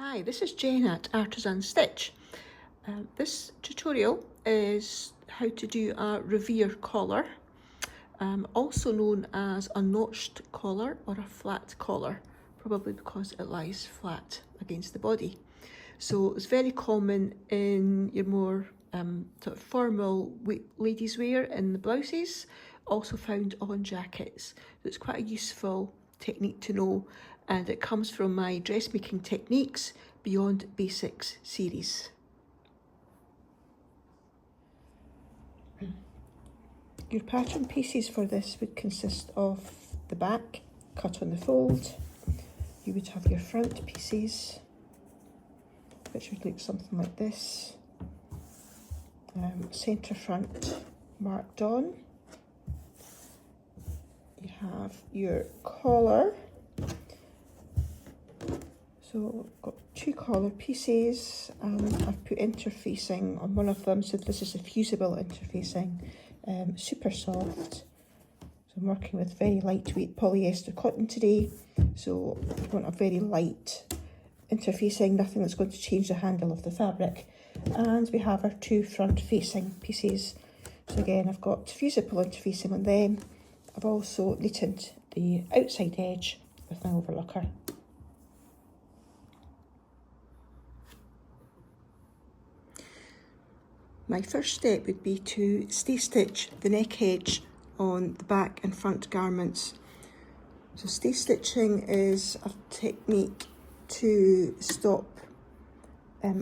Hi, this is Jen at Artisan Stitch. This tutorial is how to do a Revere collar, also known as a notched collar or a flat collar, probably because it lies flat against the body. So it's very common in your more sort of formal ladies wear in the blouses, also found on jackets. So it's quite a useful technique to know, and it comes from my dressmaking techniques Beyond Basics series. Your pattern pieces for this would consist of the back cut on the fold. You would have your front pieces, which would look something like this. Centre front marked on. You have your collar. So I've got two collar pieces, and I've put interfacing on one of them, so this is a fusible interfacing, super soft. So I'm working with very lightweight polyester cotton today, so you want a very light interfacing, nothing that's going to change the handle of the fabric. And we have our two front facing pieces. So again, I've got fusible interfacing on them. I've also knitted the outside edge with my overlooker. My first step would be to stay stitch the neck edge on the back and front garments. So stay stitching is a technique to stop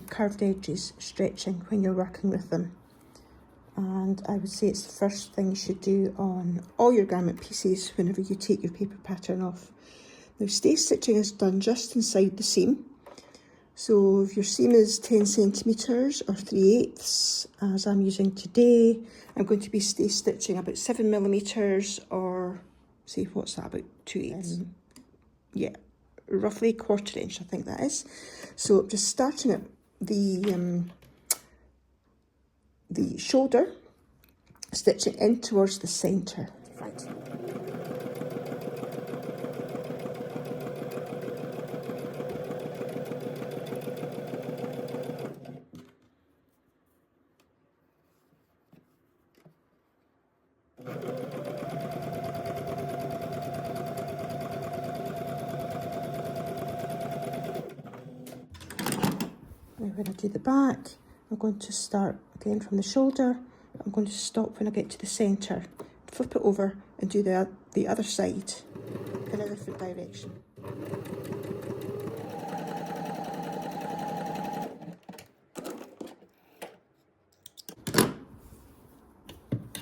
curved edges stretching when you're working with them. And I would say it's the first thing you should do on all your garment pieces whenever you take your paper pattern off. Now stay stitching is done just inside the seam. So if your seam is 10 centimetres or 3/8, as I'm using today, I'm going to be stay stitching about 7 millimetres, or say, what's that, about 2/8? Yeah, roughly 1/4 inch, I think that is. So just starting at the shoulder, stitching in towards the centre. Right. Now when I do the back, I'm going to start again from the shoulder. I'm going to stop when I get to the centre, flip it over and do the other side in a different direction.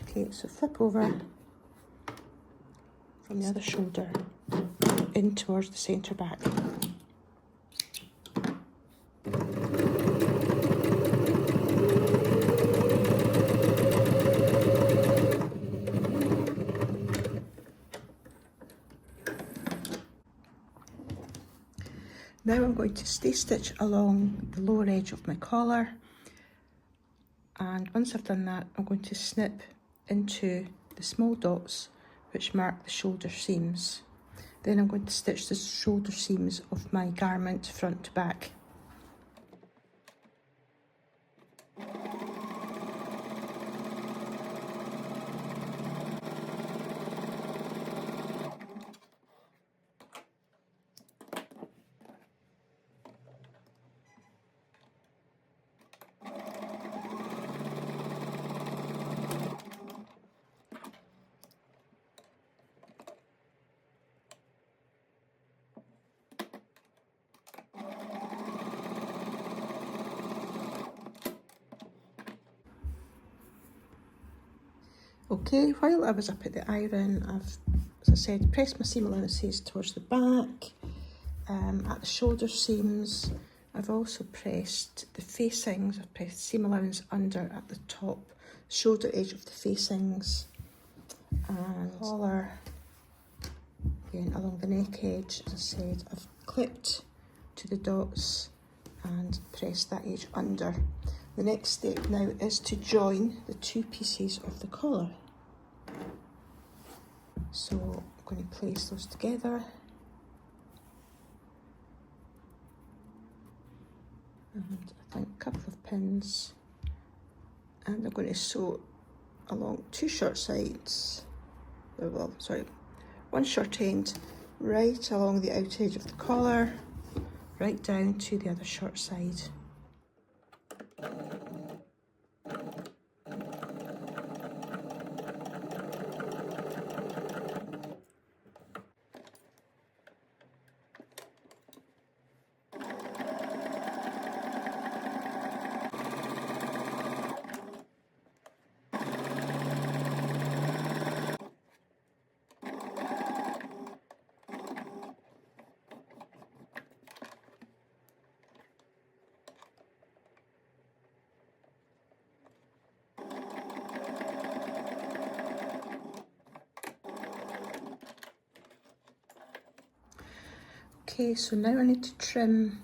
Okay, so flip over from the other shoulder in towards the centre back. Now I'm going to stay stitch along the lower edge of my collar, and once I've done that, I'm going to snip into the small dots which mark the shoulder seams. Then I'm going to stitch the shoulder seams of my garment front to back. Okay, while I was up at the iron, I've, as I said, pressed my seam allowances towards the back, at the shoulder seams. I've also pressed the facings. I've pressed seam allowance under at the top shoulder edge of the facings, and collar again along the neck edge. As I said, I've clipped to the dots and pressed that edge under. The next step now is to join the two pieces of the collar. So I'm going to place those together. and I think a couple of pins, and I'm going to sew along two short sides, well, sorry, one short end right along the out edge of the collar, right down to the other short side. Okay, so now I need to trim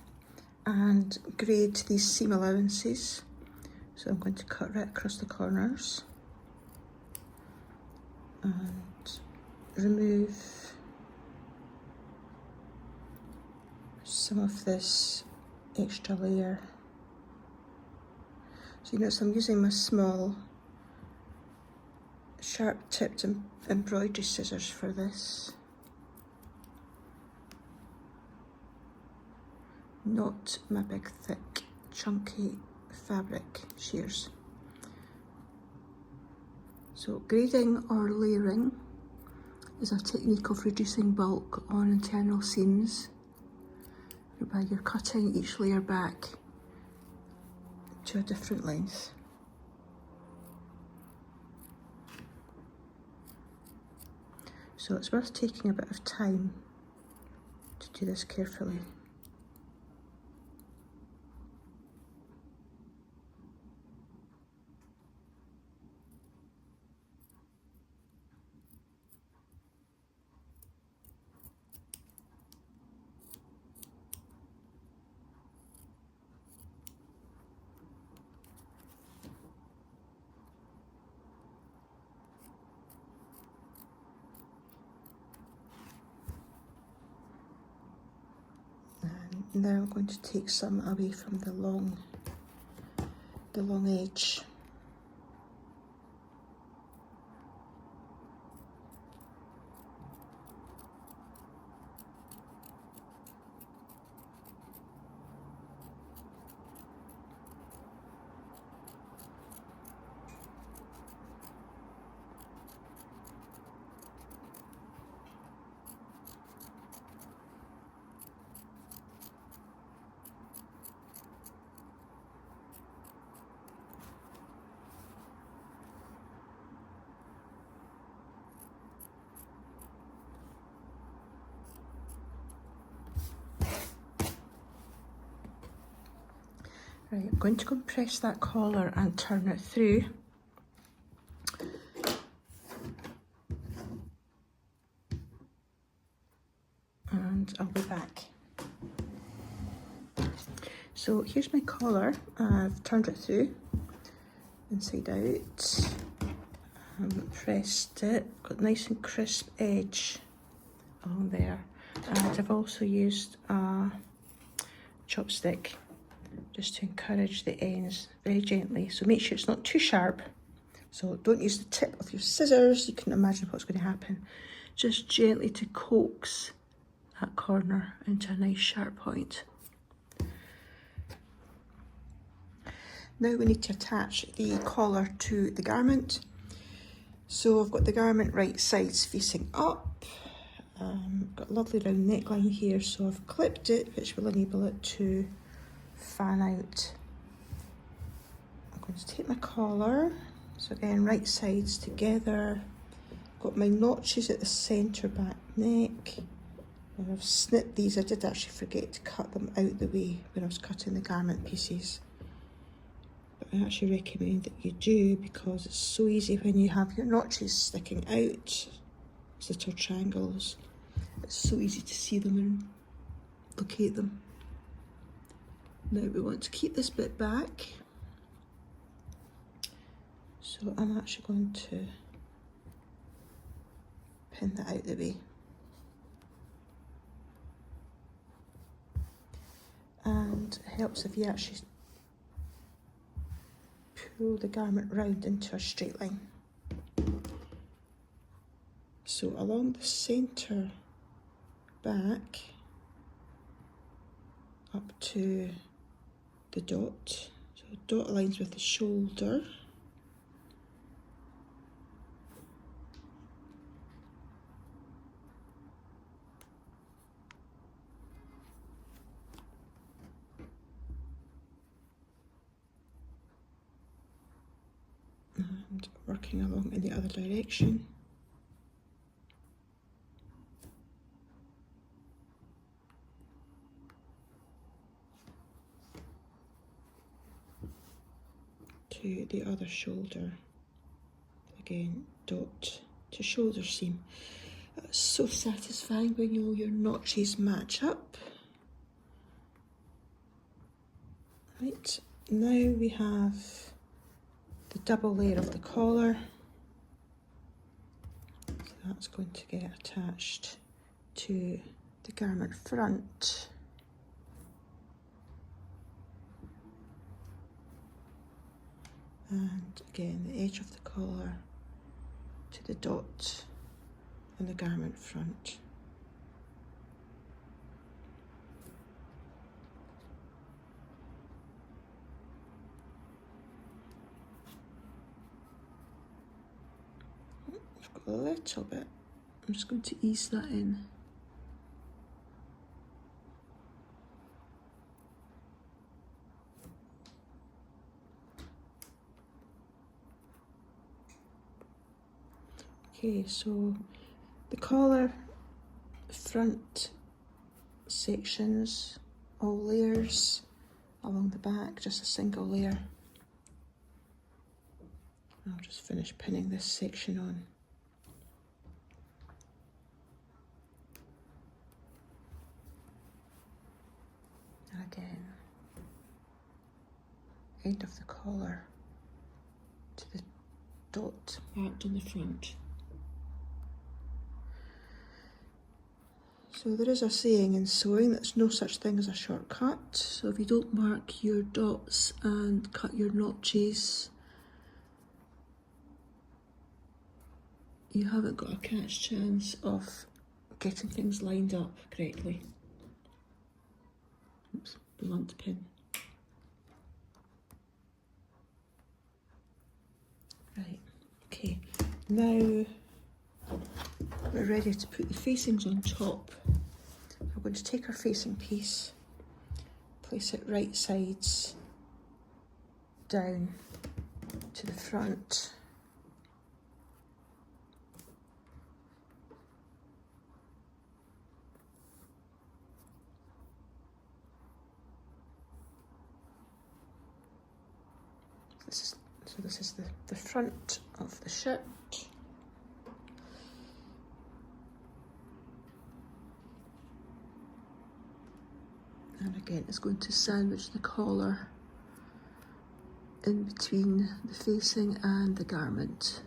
and grade these seam allowances. So I'm going to cut right across the corners and remove some of this extra layer. So you notice I'm using my small sharp tipped embroidery scissors for this. Not my big thick chunky fabric shears. So grading or layering is a technique of reducing bulk on internal seams, whereby you're cutting each layer back to a different length. So it's worth taking a bit of time to do this carefully. Now I'm going to take some away from the long edge. Right, I'm going to compress that collar and turn it through. And I'll be back. So here's my collar. I've turned it through, inside out. Pressed it, got nice and crisp edge along there. And I've also used a chopstick just to encourage the ends very gently. So make sure it's not too sharp. So don't use the tip of your scissors. You can imagine what's going to happen. Just gently to coax that corner into a nice sharp point. Now we need to attach the collar to the garment. So I've got the garment right sides facing up. Got a lovely round neckline here, so I've clipped it, which will enable it to fan out. I'm going to take my collar, so again right sides together. Got my notches at the centre back neck, and I've snipped these. I did actually forget to cut them out the way when I was cutting the garment pieces, but I actually recommend that you do, because it's so easy when you have your notches sticking out as little triangles. It's so easy to see them and locate them. Now we want to keep this bit back, so I'm actually going to pin that out the way. And and it helps if you actually pull the garment round into a straight line. So along the centre back up to the dot, so dot aligns with the shoulder. And working along in the other direction. To the other shoulder. Again, dot to shoulder seam. That's so satisfying when all your notches match up. Right, now we have the double layer of the collar. So that's going to get attached to the garment front. And again, the edge of the collar to the dot on the garment front. I've got a little bit. I'm just going to ease that in. Okay, so the collar, front sections, all layers, along the back, just a single layer. I'll just finish pinning this section on. And again, end of the collar to the dot marked on the front. So there is a saying in sewing that there's no such thing as a shortcut. So if you don't mark your dots and cut your notches, you haven't got a catch chance of getting things lined up correctly. Oops, blunt pin. Right, okay, now we're ready to put the facings on top. I'm going to take our facing piece, place it right sides down to the front. This is the front of the shirt. And again, it's going to sandwich the collar in between the facing and the garment.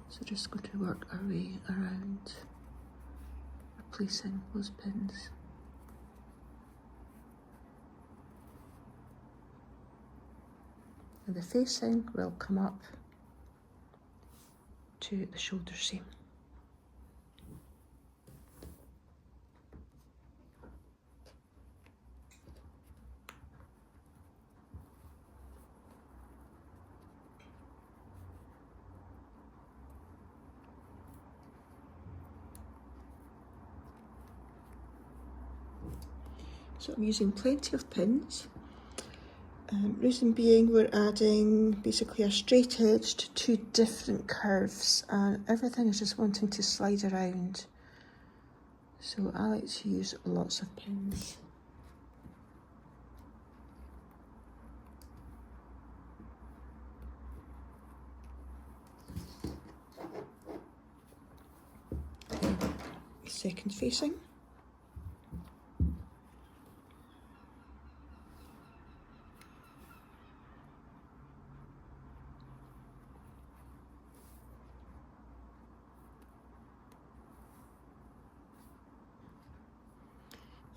So just going to work our way around, replacing those pins. And the facing will come up to the shoulder seam. So I'm using plenty of pins. Reason being, we're adding basically a straight edge to two different curves, and everything is just wanting to slide around. So I like to use lots of pins. Second facing.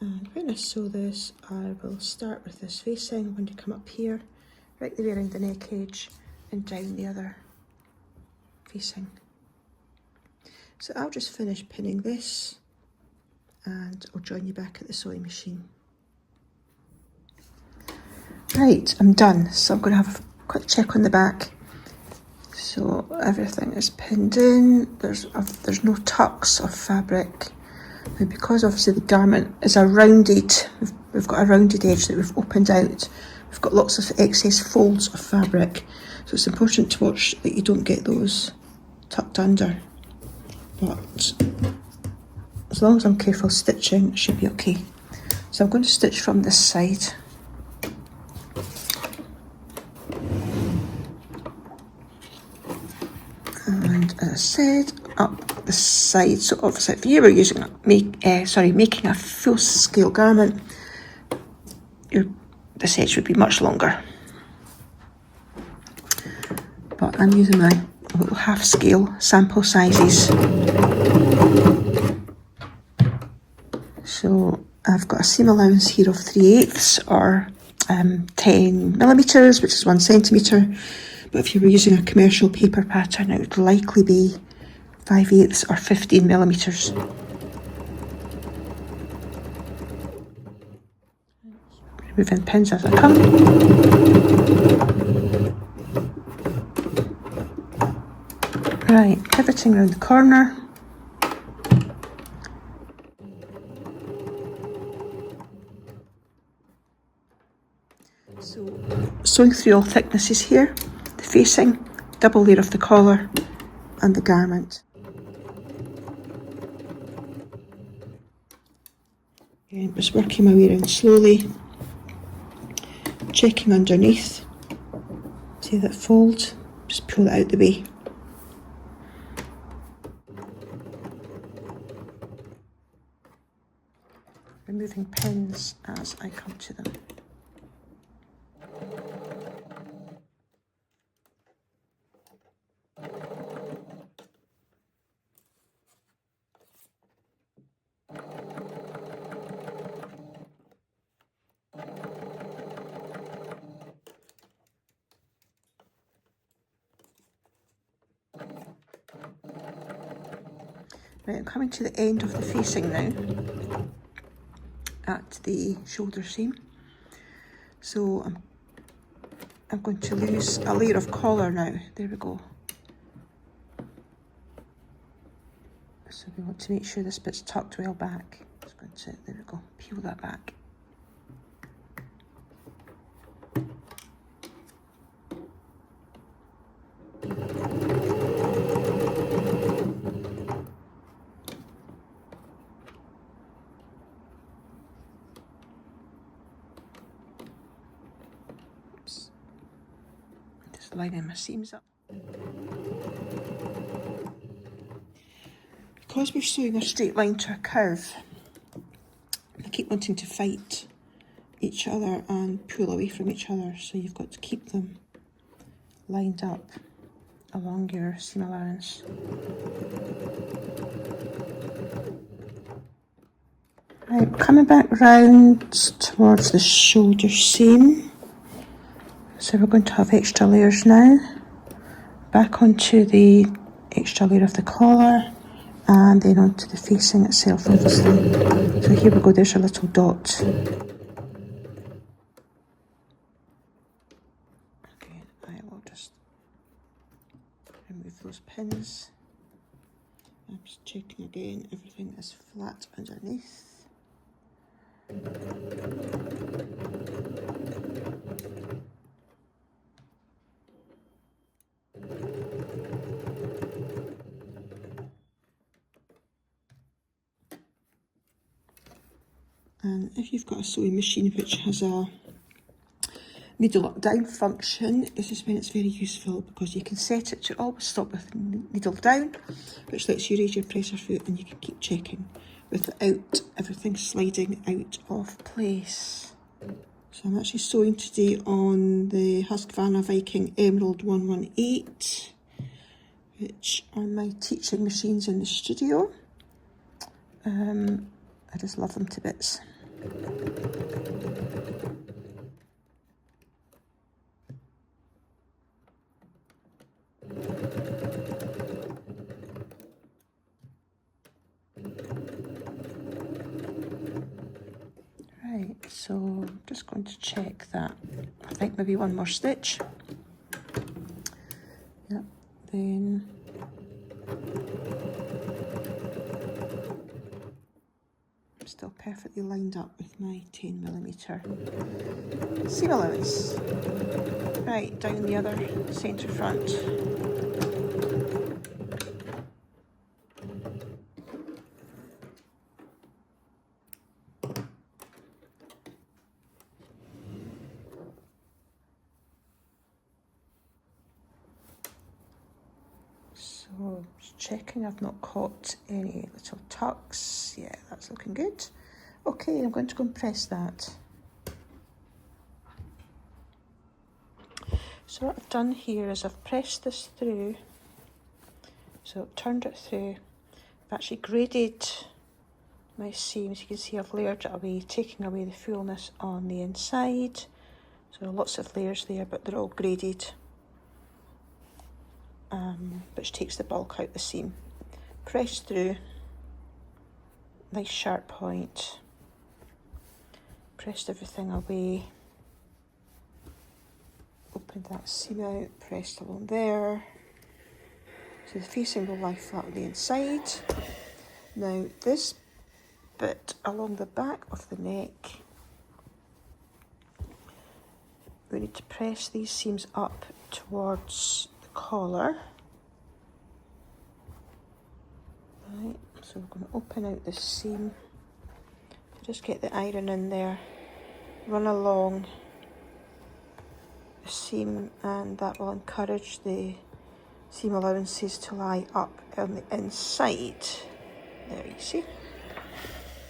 And when I sew this, I will start with this facing. I'm going to come up here, right the way around the neck edge and down the other facing. So I'll just finish pinning this and I'll join you back at the sewing machine. Right, I'm done. So I'm going to have a quick check on the back. So everything is pinned in. There's no tucks of fabric. Now because obviously the garment is a rounded, we've got a rounded edge that we've opened out. We've got lots of excess folds of fabric. So it's important to watch that you don't get those tucked under. But as long as I'm careful stitching, it should be okay. So I'm going to stitch from this side. And as I said, up the side. So obviously if you were using making a full scale garment, this edge would be much longer. But I'm using my little half scale sample sizes. So I've got a seam allowance here of 3/8 or 10 millimetres, which is 1 centimetre. But if you were using a commercial paper pattern, it would likely be 5/8 or 15 millimetres. Removing pins as I come. Right, pivoting around the corner. So sewing through all thicknesses here, the facing, double layer of the collar and the garment. Again, just working my way around slowly, checking underneath, see that fold, just pull it out the way. Removing pins as I come to them. Right, I'm coming to the end of the facing now, at the shoulder seam. So I'm going to lose a layer of collar now. There we go. So we want to make sure this bit's tucked well back. Just going to, there we go, peel that back. Just lining my seams up. Because we're sewing a straight line to a curve, I keep wanting to fight each other and pull away from each other, so you've got to keep them lined up along your seam allowance. Right, coming back round towards the shoulder seam. So we're going to have extra layers now. Back onto the extra layer of the collar and then onto the facing itself, obviously. So here we go, there's a little dot. Okay, I will just remove those pins. I'm just checking again, everything is flat underneath. And if you've got a sewing machine which has a needle up down function, this is when it's very useful because you can set it to always stop with needle down, which lets you raise your pressure foot and you can keep checking without everything sliding out of place. So I'm actually sewing today on the Husqvarna Viking Emerald 118, which are my teaching machines in the studio. I just love them to bits. Right, so I'm just going to check that. I think maybe one more stitch. Yep, then I'm still perfectly lined up with my 10mm seam allowance. Right, down the other centre front. So, just checking I've not caught any little tucks. Yeah, that's looking good. Okay, I'm going to go and press that. So what I've done here is I've pressed this through. So I've turned it through. I've actually graded my seams. You can see I've layered it away, taking away the fullness on the inside. So lots of layers there, but they're all graded, which takes the bulk out the seam. Press through, nice sharp point. Pressed everything away. Opened that seam out, pressed along there. So the facing will lie flat on the inside. Now this bit along the back of the neck, we need to press these seams up towards the collar. Right, so we're going to open out this seam. Just get the iron in there, run along the seam, and that will encourage the seam allowances to lie up on the inside. There, you see.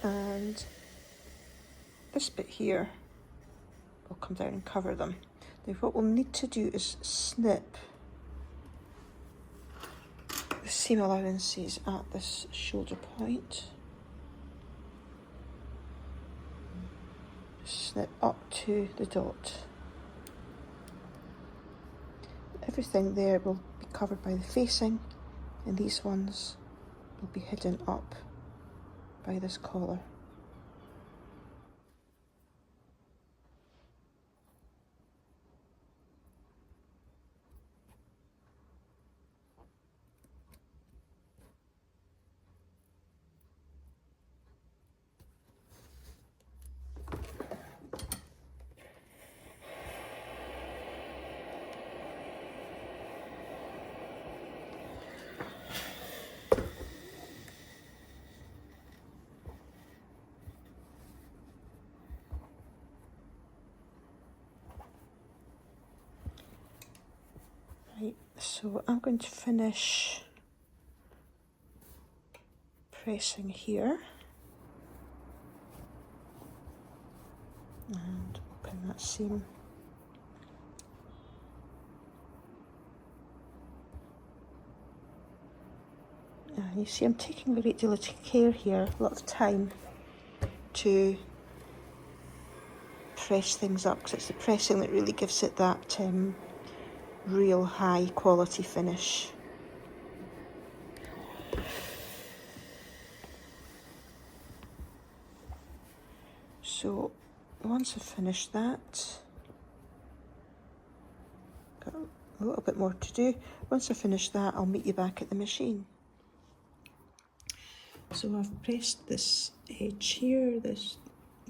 And this bit here will come down and cover them. Now what we'll need to do is snip the seam allowances at this shoulder point. Snip up to the dot. Everything there will be covered by the facing, and these ones will be hidden up by this collar. Right, so I'm going to finish pressing here and open that seam. And you see I'm taking a great deal of care here, a lot of time to press things up, because it's the pressing that really gives it that real high quality finish. So once I've finished that, got a little bit more to do. Once I finish that, I'll meet you back at the machine. So I've pressed this edge here, the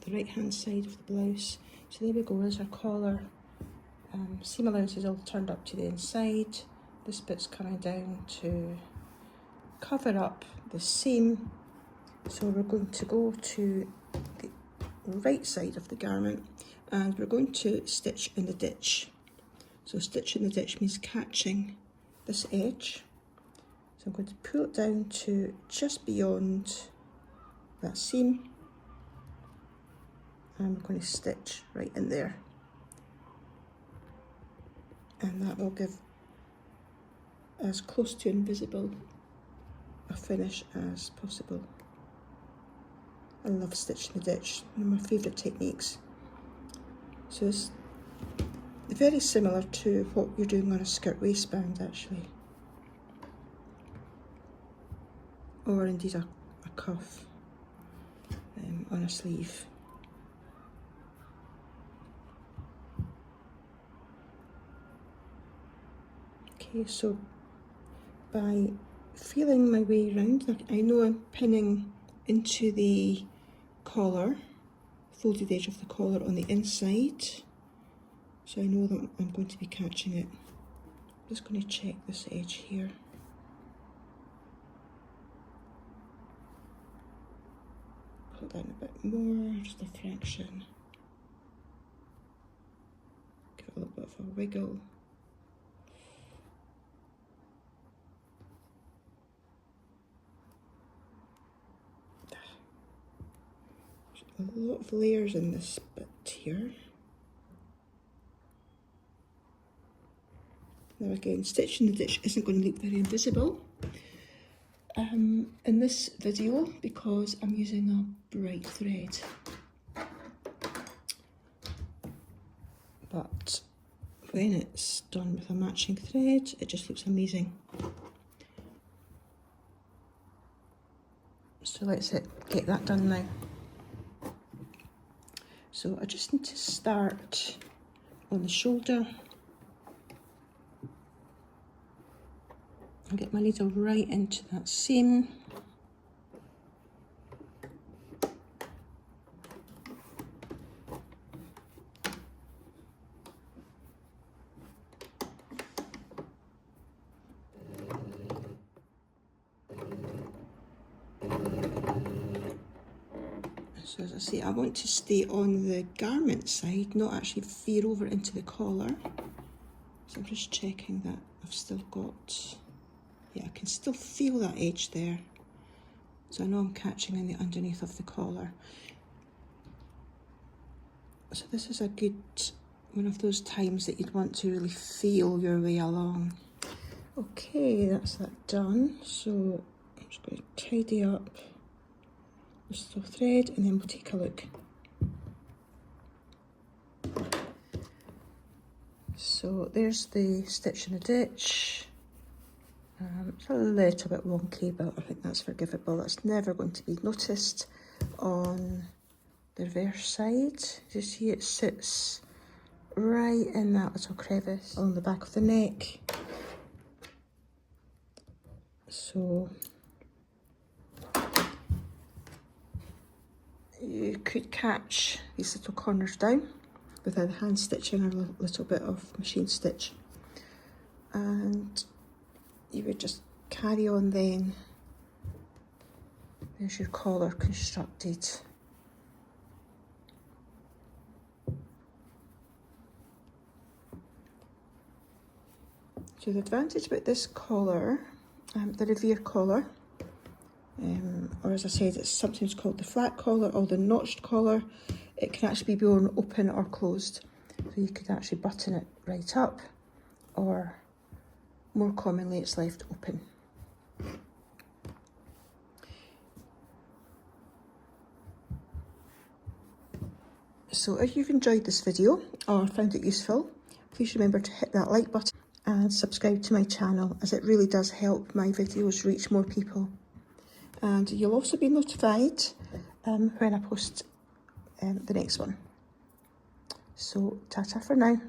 right hand side of the blouse. So there we go, there's our collar. Seam allowance is all turned up to the inside. This bit's coming down to cover up the seam. So we're going to go to the right side of the garment and we're going to stitch in the ditch. So stitch in the ditch means catching this edge. So I'm going to pull it down to just beyond that seam and we're going to stitch right in there. And that will give as close to invisible a finish as possible. I love stitching the ditch, one of my favourite techniques. So it's very similar to what you're doing on a skirt waistband actually. Or indeed a cuff on a sleeve. Okay, so by feeling my way around, I know I'm pinning into the collar, folded edge of the collar on the inside, so I know that I'm going to be catching it. I'm just going to check this edge here. Pull down a bit more, just a fraction. Give it a little bit of a wiggle. A lot of layers in this bit here. Now again, stitching the ditch isn't going to look very invisible in this video because I'm using a bright thread. But when it's done with a matching thread, it just looks amazing. So let's get that done now. So I just need to start on the shoulder. I'll get my needle right into that seam. So as I say, I want to stay on the garment side, not actually veer over into the collar. So I'm just checking that I've still got, yeah, I can still feel that edge there. So I know I'm catching in the underneath of the collar. So this is a good, one of those times that you'd want to really feel your way along. Okay, that's that done. So I'm just going to tidy up. Just a thread and then we'll take a look. So there's the stitch in the ditch. It's a little bit wonky, but I think that's forgivable. That's never going to be noticed on the reverse side. You see it sits right in that little crevice on the back of the neck. So you could catch these little corners down with either hand stitching or a little bit of machine stitch, and you would just carry on then. There's your collar constructed. So the advantage about this collar, the Revere collar, or as I said, it's sometimes called the flat collar or the notched collar. It can actually be worn open or closed. So you could actually button it right up, or more commonly it's left open. So if you've enjoyed this video or found it useful, please remember to hit that like button and subscribe to my channel, as it really does help my videos reach more people. And you'll also be notified when I post the next one. So ta-ta for now.